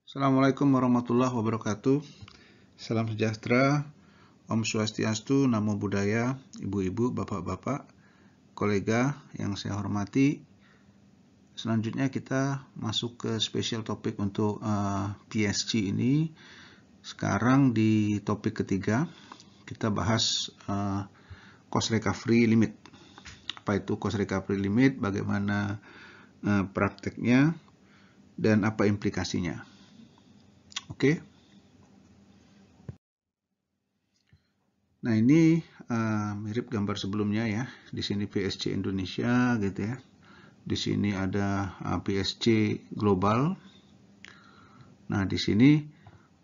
Assalamualaikum warahmatullahi wabarakatuh. Salam sejahtera, Om Swastiastu, Namo Buddhaya, ibu-ibu, bapak-bapak, kolega yang saya hormati. Selanjutnya kita masuk ke special topik untuk PSG ini. Sekarang di topik ketiga, kita bahas cost recovery limit. Apa itu cost recovery limit, bagaimana prakteknya, dan apa implikasinya. Oke. Nah, ini mirip gambar sebelumnya ya. Di sini PSG Indonesia gitu ya. Di sini ada PSG global. Nah, di sini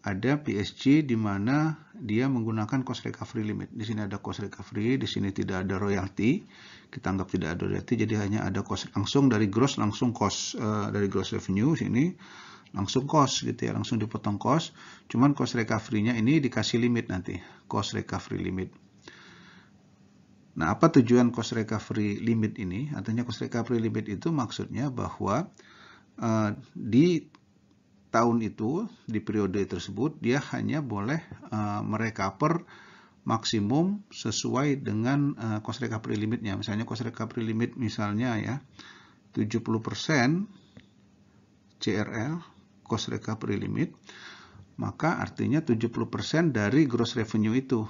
ada PSG di mana dia menggunakan cost recovery limit. Di sini ada cost recovery, di sini tidak ada royalty. Kita anggap tidak ada royalty, jadi hanya ada cost langsung dari gross, langsung cost dari gross revenue sini langsung cost gitu ya, langsung dipotong cost. Cuman cost recovery-nya ini dikasih limit nanti, cost recovery limit. Nah, apa tujuan cost recovery limit ini? Artinya cost recovery limit itu maksudnya bahwa di tahun itu, di periode tersebut, dia hanya boleh merecover maksimum sesuai dengan cost recovery limitnya. Misalnya cost recovery limit misalnya ya 70% CRL, cost recovery limit, maka artinya 70% dari gross revenue itu.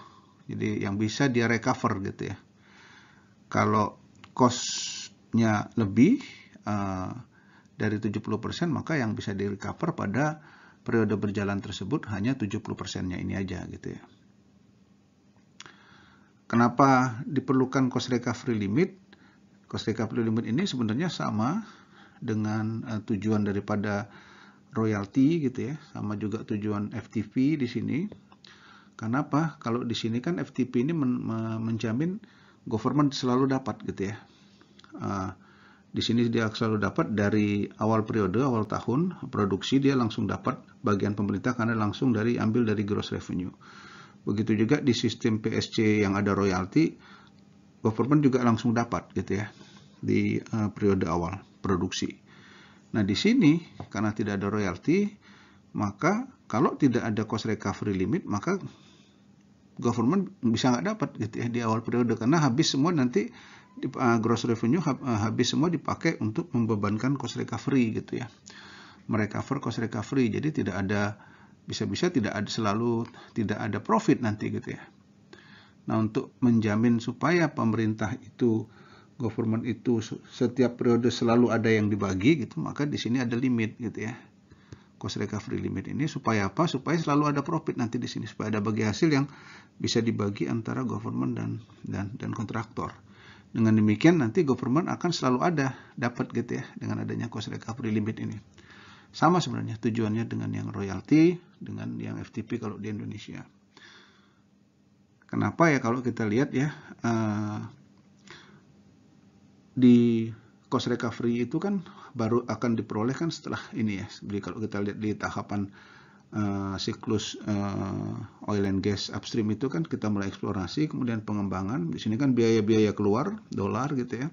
Jadi yang bisa dia recover gitu ya. Kalau cost-nya lebih dari 70%, maka yang bisa di recover pada periode berjalan tersebut hanya 70%-nya ini aja gitu ya. Kenapa diperlukan cost recovery limit? Cost recovery limit ini sebenarnya sama dengan tujuan daripada royalty gitu ya, sama juga tujuan FTP di sini. Kenapa? Kalau di sini kan FTP ini menjamin government selalu dapat gitu ya. Di sini dia selalu dapat dari awal periode, awal tahun produksi dia langsung dapat bagian pemerintah karena langsung ambil dari gross revenue. Begitu juga di sistem PSG yang ada royalty, government juga langsung dapat gitu ya di periode awal produksi. Nah, di sini karena tidak ada royalty, maka kalau tidak ada cost recovery limit, maka government bisa nggak dapat gitu ya di awal periode karena habis semua nanti gross revenue habis semua dipakai untuk membebankan cost recovery gitu ya, merecover cost recovery. Jadi tidak ada, bisa-bisa tidak ada, selalu tidak ada profit nanti gitu ya. Nah, untuk menjamin supaya pemerintah itu, government itu setiap periode selalu ada yang dibagi gitu, maka di sini ada limit gitu ya, cost recovery limit ini. Supaya apa? Supaya selalu ada profit nanti di sini, supaya ada bagi hasil yang bisa dibagi antara government dan kontraktor. Dengan demikian nanti government akan selalu ada dapat gitu ya dengan adanya cost recovery limit ini. Sama sebenarnya tujuannya dengan yang royalty, dengan yang FTP kalau di Indonesia. Kenapa ya kalau kita lihat ya, di cost recovery itu kan baru akan diperoleh kan setelah ini ya. Jadi kalau kita lihat di tahapan siklus oil and gas upstream itu kan kita mulai eksplorasi, kemudian pengembangan. Di sini kan biaya-biaya keluar, dolar gitu ya.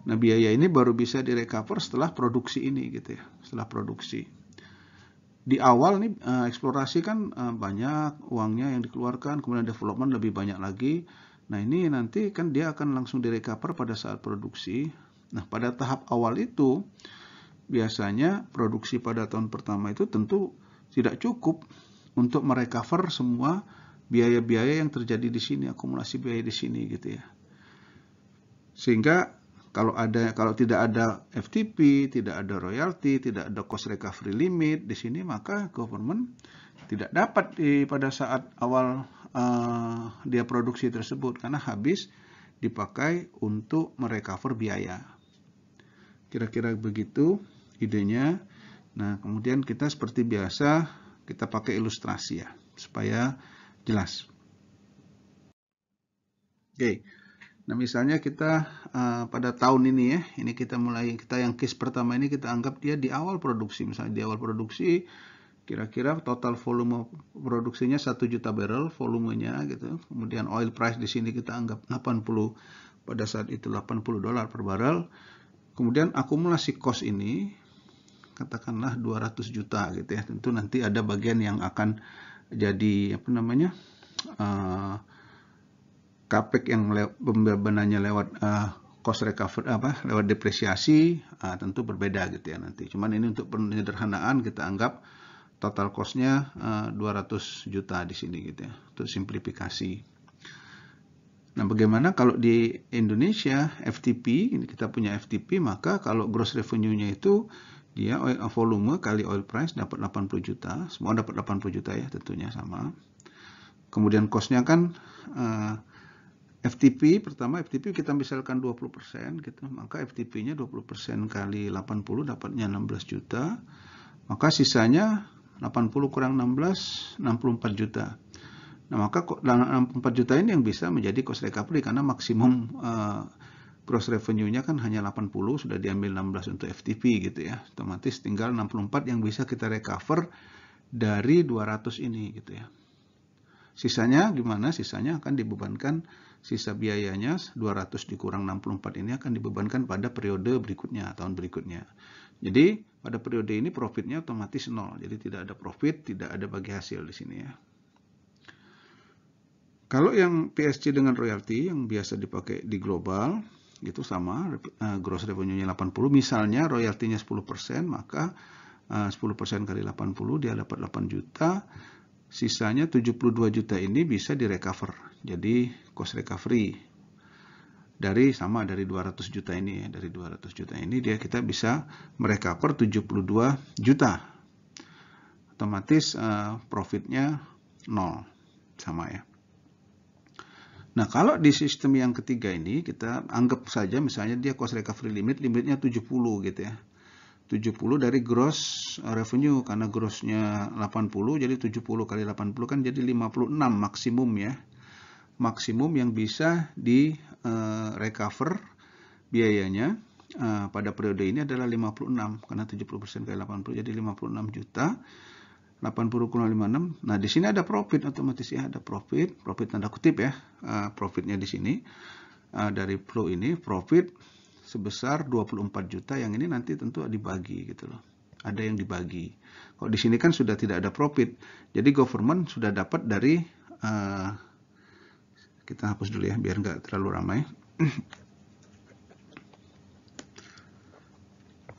Nah, biaya ini baru bisa direcover setelah produksi ini gitu ya, setelah produksi. Di awal nih eksplorasi kan banyak uangnya yang dikeluarkan, kemudian development lebih banyak lagi. Nah, ini nanti kan dia akan langsung direcover pada saat produksi. Nah, pada tahap awal itu biasanya produksi pada tahun pertama itu tentu tidak cukup untuk merecover semua biaya-biaya yang terjadi di sini, akumulasi biaya di sini gitu ya. Sehingga kalau tidak ada FTP, tidak ada royalty, tidak ada cost recovery limit di sini, maka government tidak dapat pada saat awal dia produksi tersebut karena habis dipakai untuk merecover biaya. Kira-kira begitu idenya. Nah, kemudian kita seperti biasa kita pakai ilustrasi ya supaya jelas. Oke. Nah, misalnya kita pada tahun ini ya, ini kita yang case pertama ini kita anggap dia di awal produksi. Misalnya di awal produksi kira-kira total volume produksinya 1 juta barrel volumenya gitu. Kemudian oil price di sini kita anggap 80, pada saat itu $80 per barrel. Kemudian akumulasi cost ini katakanlah 200 juta gitu ya. Tentu nanti ada bagian yang akan jadi CAPEX yang pembebanannya lewat cost recovery lewat depresiasi, tentu berbeda gitu ya nanti. Cuman ini untuk penyederhanaan kita anggap total cost-nya 200 juta di sini gitu ya, untuk simplifikasi. Nah, bagaimana kalau di Indonesia FTP, ini kita punya FTP, maka kalau gross revenue-nya itu dia volume kali oil price dapat 80 juta, semua dapat 80 juta ya tentunya sama. Kemudian cost-nya kan FTP, pertama FTP kita misalkan 20% gitu, maka FTP-nya 20% kali 80 dapatnya 16 juta, maka sisanya 80 kurang 16, 64 juta. Nah, maka 64 juta ini yang bisa menjadi cost recovery karena maksimum gross revenue-nya kan hanya 80, sudah diambil 16 untuk FTP gitu ya. Otomatis tinggal 64 yang bisa kita recover dari 200 ini gitu ya. Sisanya gimana? Sisanya akan dibebankan, sisa biayanya 200 dikurang 64 ini akan dibebankan pada periode berikutnya, tahun berikutnya. Jadi pada periode ini profitnya otomatis 0. Jadi tidak ada profit, tidak ada bagi hasil di sini ya. Kalau yang PSG dengan royalti yang biasa dipakai di global, itu sama, gross revenue-nya 80, misalnya royaltinya 10%, maka 10% kali 80 dia dapat 8 juta, sisanya 72 juta ini bisa direcover, jadi cost recovery. Dari 200 juta ini ya, dari 200 juta ini kita bisa merecover 72 juta. Otomatis profitnya 0, sama ya. Nah, kalau di sistem yang ketiga ini kita anggap saja misalnya dia cost recovery limitnya 70 gitu ya. 70 dari gross revenue, karena grossnya 80, jadi 70 kali 80 kan jadi 56 maksimum ya. Maksimum yang bisa di recover biayanya pada periode ini adalah 56, karena 70% kali 80 jadi 56 juta. 80 kurang 56. Nah, di sini ada profit otomatis ya, ada profit tanda kutip ya. Profitnya di sini dari flow ini profit sebesar 24 juta, yang ini nanti tentu dibagi gitu loh. Ada yang dibagi. Kalau di sini kan sudah tidak ada profit. Jadi government sudah dapat dari kita hapus dulu ya biar nggak terlalu ramai.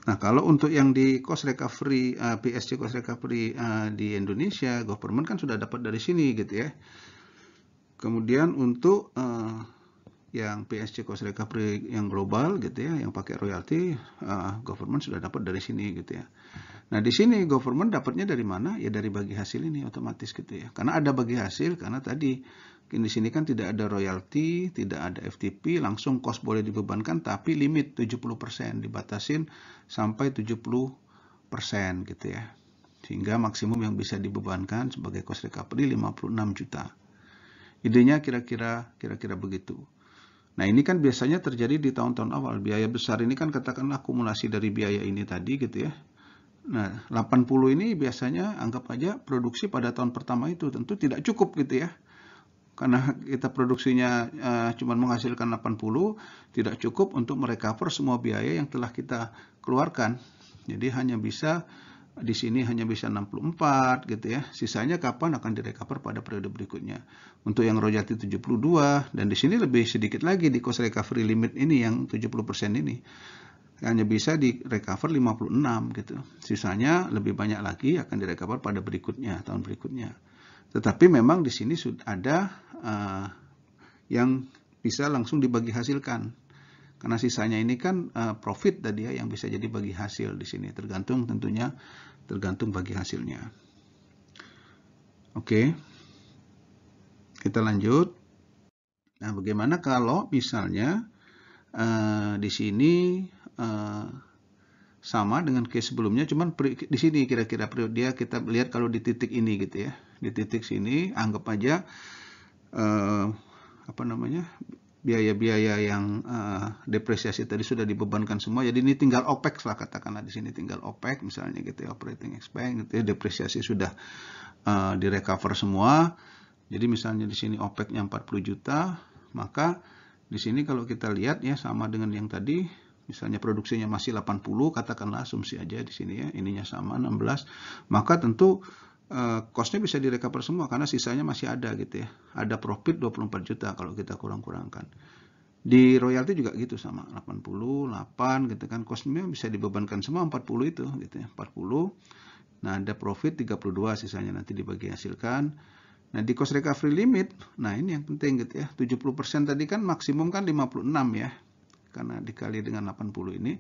Nah, kalau untuk yang di cost recovery, PSG cost recovery di Indonesia, government kan sudah dapat dari sini gitu ya. Kemudian untuk yang PSG cost recovery yang global gitu ya, yang pakai royalti, government sudah dapat dari sini gitu ya. Nah, di sini government dapatnya dari mana? Ya dari bagi hasil ini otomatis gitu ya. Karena ada bagi hasil, karena tadi di sini kan tidak ada royalti, tidak ada FTP, langsung cost boleh dibebankan, tapi limit 70%, dibatasin sampai 70% gitu ya. Sehingga maksimum yang bisa dibebankan sebagai cost recovery 56 juta. Idenya kira-kira begitu. Nah, ini kan biasanya terjadi di tahun-tahun awal. Biaya besar ini kan katakanlah akumulasi dari biaya ini tadi gitu ya. Nah, 80 ini biasanya anggap aja produksi pada tahun pertama itu tentu tidak cukup gitu ya. Karena kita produksinya cuma menghasilkan 80, tidak cukup untuk merecover semua biaya yang telah kita keluarkan. Jadi hanya bisa di sini hanya bisa 64 gitu ya. Sisanya kapan akan direcover pada periode berikutnya. Untuk yang royalti 72, dan di sini lebih sedikit lagi di cost recovery limit ini yang 70% ini. Hanya bisa di recover 56 gitu. Sisanya lebih banyak lagi akan direcover pada berikutnya, tahun berikutnya. Tetapi memang di sini sudah ada yang bisa langsung dibagi hasilkan. Karena sisanya ini kan profit tadi ya, yang bisa jadi bagi hasil di sini. Tergantung bagi hasilnya. Oke. Kita lanjut. Nah, bagaimana kalau misalnya di sini sama dengan case sebelumnya, cuman di sini kira-kira dia kita lihat kalau di titik ini gitu ya. Di titik sini anggap aja biaya-biaya yang depresiasi tadi sudah dibebankan semua. Jadi ini tinggal OPEX lah, katakanlah di sini tinggal OPEX misalnya gitu ya, operating expense gitu ya, depresiasi sudah direcover semua. Jadi misalnya di sini OPEX-nya 40 juta, maka di sini kalau kita lihat ya sama dengan yang tadi misalnya produksinya masih 80, katakanlah asumsi aja di sini ya, ininya sama 16, maka tentu cost-nya bisa direcover semua karena sisanya masih ada gitu ya. Ada profit 24 juta kalau kita kurang-kurangkan. Di royalti juga gitu sama, 88 gitu kan, cost-nya bisa dibebankan semua 40 itu gitu ya, 40. Nah, ada profit 32 sisanya nanti dibagi hasilkan. Nah, di cost recovery limit, nah ini yang penting gitu ya. 70% tadi kan maksimum kan 56 ya. Karena dikali dengan 80 ini.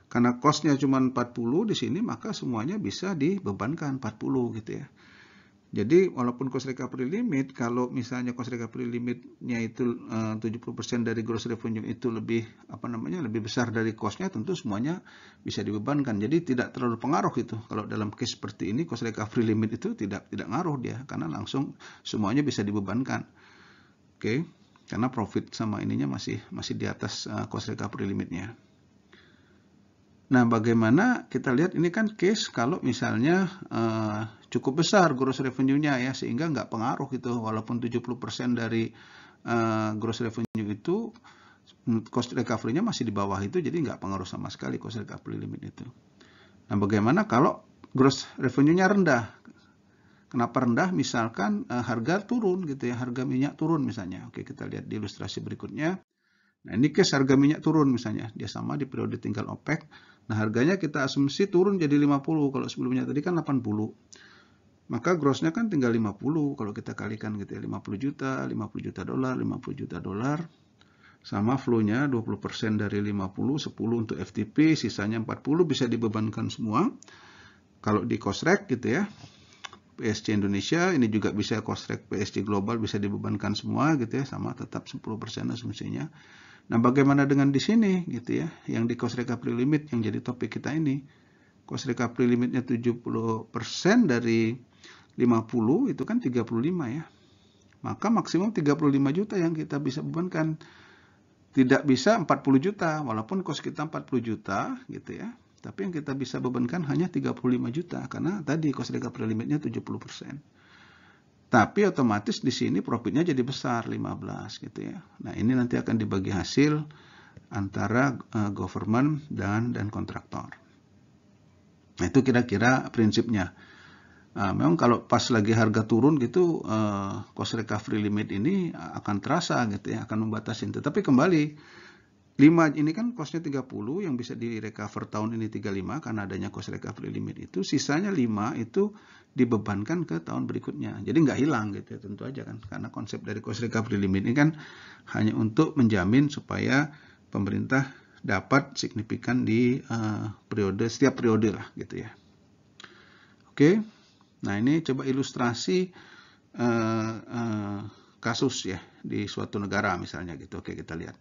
Karena cost-nya cuma 40 di sini, maka semuanya bisa dibebankan 40 gitu ya. Jadi walaupun cost recovery limit, kalau misalnya cost recovery limitnya itu 70% dari gross revenue itu lebih lebih besar dari cost-nya, tentu semuanya bisa dibebankan. Jadi tidak terlalu pengaruh itu. Kalau dalam case seperti ini cost recovery limit itu tidak ngaruh dia, karena langsung semuanya bisa dibebankan. Oke, karena profit sama ininya masih di atas cost recovery limitnya. Nah, bagaimana kita lihat ini kan case kalau misalnya cukup besar gross revenue-nya ya, sehingga nggak pengaruh gitu, walaupun 70% dari gross revenue itu cost recovery-nya masih di bawah itu, jadi nggak pengaruh sama sekali cost recovery limit itu. Nah, bagaimana kalau gross revenue-nya rendah? Kenapa rendah? Misalkan harga turun gitu ya, harga minyak turun misalnya. Oke, kita lihat di ilustrasi berikutnya. Nah, ini case harga minyak turun misalnya, dia sama di periode tinggal OPEC. Nah, harganya kita asumsi turun jadi 50, kalau sebelumnya tadi kan 80. Maka grossnya kan tinggal 50, kalau kita kalikan gitu ya, 50 juta, 50 juta dolar, 50 juta dolar. Sama flow-nya 20% dari 50, 10 untuk FTP, sisanya 40 bisa dibebankan semua. Kalau di cost rec gitu ya, PSG Indonesia, ini juga bisa cost rec PSG global bisa dibebankan semua gitu ya, sama tetap 10% asumsinya. Nah, bagaimana dengan di sini gitu ya, yang di cost recovery limit yang jadi topik kita ini. Cost recovery limitnya 70% dari 50 itu kan 35 ya. Maka maksimum 35 juta yang kita bisa bebankan. Tidak bisa 40 juta, walaupun cost kita 40 juta gitu ya. Tapi yang kita bisa bebankan hanya 35 juta karena tadi cost recovery limitnya 70%. Tapi otomatis di sini profitnya jadi besar 15 gitu ya. Nah, ini nanti akan dibagi hasil antara government dan kontraktor. Nah, itu kira-kira prinsipnya. Memang kalau pas lagi harga turun gitu, cost recovery limit ini akan terasa gitu ya, akan membatasi. Tetapi kembali 5 ini kan costnya 30, yang bisa di recover tahun ini 35 karena adanya cost recovery limit itu, sisanya 5 itu dibebankan ke tahun berikutnya. Jadi nggak hilang gitu ya, tentu aja kan, karena konsep dari cost recovery limit ini kan hanya untuk menjamin supaya pemerintah dapat signifikan di setiap periode lah gitu ya. Oke, nah ini coba ilustrasi kasus ya di suatu negara misalnya gitu. Oke, kita lihat.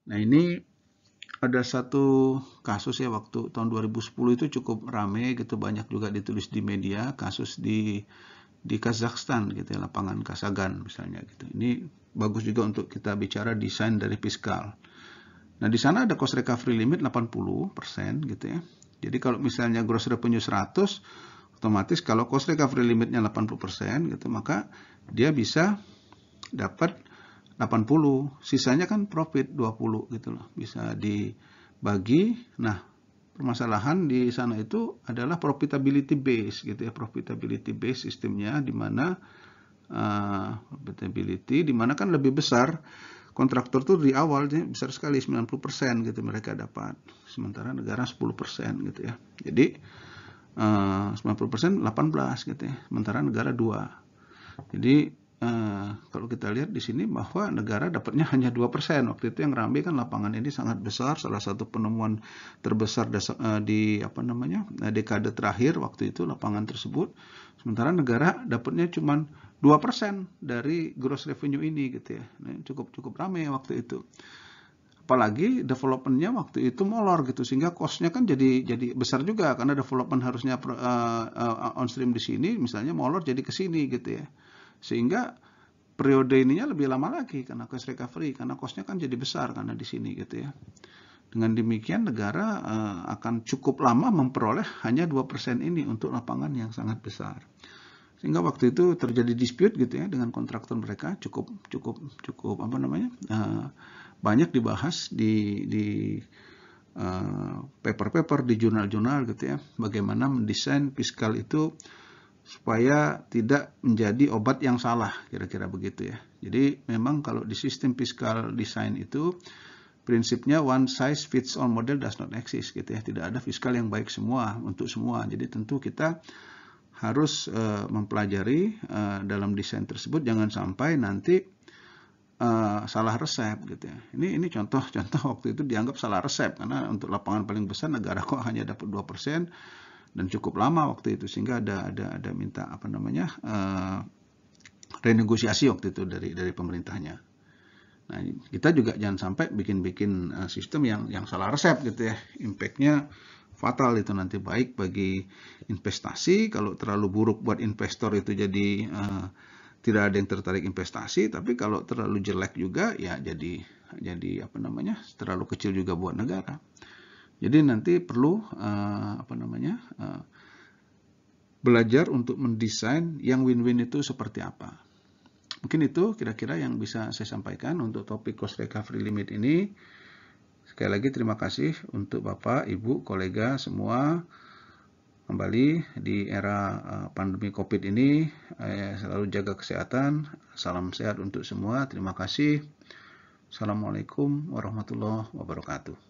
Nah, ini ada satu kasus ya, waktu tahun 2010 itu cukup rame gitu, banyak juga ditulis di media, kasus di Kazakhstan gitu ya, lapangan Kasagan misalnya gitu. Ini bagus juga untuk kita bicara desain dari fiskal. Nah, di sana ada cost recovery limit 80% gitu ya. Jadi kalau misalnya gross revenue 100, otomatis kalau cost recovery limitnya 80% gitu, maka dia bisa dapat 80, sisanya kan profit 20 gitu loh, bisa dibagi. Nah, permasalahan di sana itu adalah profitability base gitu ya, profitability base sistemnya, di mana profitability di mana kan lebih besar kontraktor tuh di awal besar sekali 90% gitu mereka dapat, sementara negara 10% gitu ya. Jadi 90% 18 gitu ya, sementara negara 2. Jadi kalau kita lihat di sini bahwa negara dapatnya hanya 2%. Waktu itu yang ramai kan lapangan ini sangat besar, salah satu penemuan terbesar di dekade terakhir waktu itu lapangan tersebut. Sementara negara dapatnya cuma 2% dari gross revenue ini gitu ya. Nah, cukup ramai waktu itu. Apalagi developmentnya waktu itu molor gitu, sehingga cost-nya kan jadi besar juga karena development harusnya on stream di sini, misalnya molor jadi ke sini gitu ya. Sehingga periode ininya lebih lama lagi karena cost recovery, karena cost-nya kan jadi besar karena di sini gitu ya. Dengan demikian negara akan cukup lama memperoleh hanya 2% ini untuk lapangan yang sangat besar. Sehingga waktu itu terjadi dispute gitu ya dengan kontraktor mereka, cukup banyak dibahas di paper-paper di jurnal-jurnal gitu ya, bagaimana mendesain fiskal itu supaya tidak menjadi obat yang salah, kira-kira begitu ya. Jadi memang kalau di sistem fiskal design itu prinsipnya one size fits all model does not exist gitu ya. Tidak ada fiskal yang baik semua untuk semua. Jadi tentu kita harus mempelajari dalam desain tersebut, jangan sampai nanti salah resep gitu ya. Ini contoh-contoh waktu itu dianggap salah resep karena untuk lapangan paling besar negara kok hanya dapat 2% dan cukup lama waktu itu, sehingga ada minta renegosiasi waktu itu dari pemerintahnya. Nah, kita juga jangan sampai bikin sistem yang salah resep gitu ya. Impact-nya fatal itu nanti, baik bagi investasi, kalau terlalu buruk buat investor itu jadi tidak ada yang tertarik investasi, tapi kalau terlalu jelek juga ya jadi terlalu kecil juga buat negara. Jadi nanti perlu belajar untuk mendesain yang win-win itu seperti apa. Mungkin itu kira-kira yang bisa saya sampaikan untuk topik cost recovery limit ini. Sekali lagi terima kasih untuk Bapak, Ibu, kolega semua. Kembali di era pandemi COVID ini, selalu jaga kesehatan. Salam sehat untuk semua. Terima kasih. Assalamualaikum warahmatullahi wabarakatuh.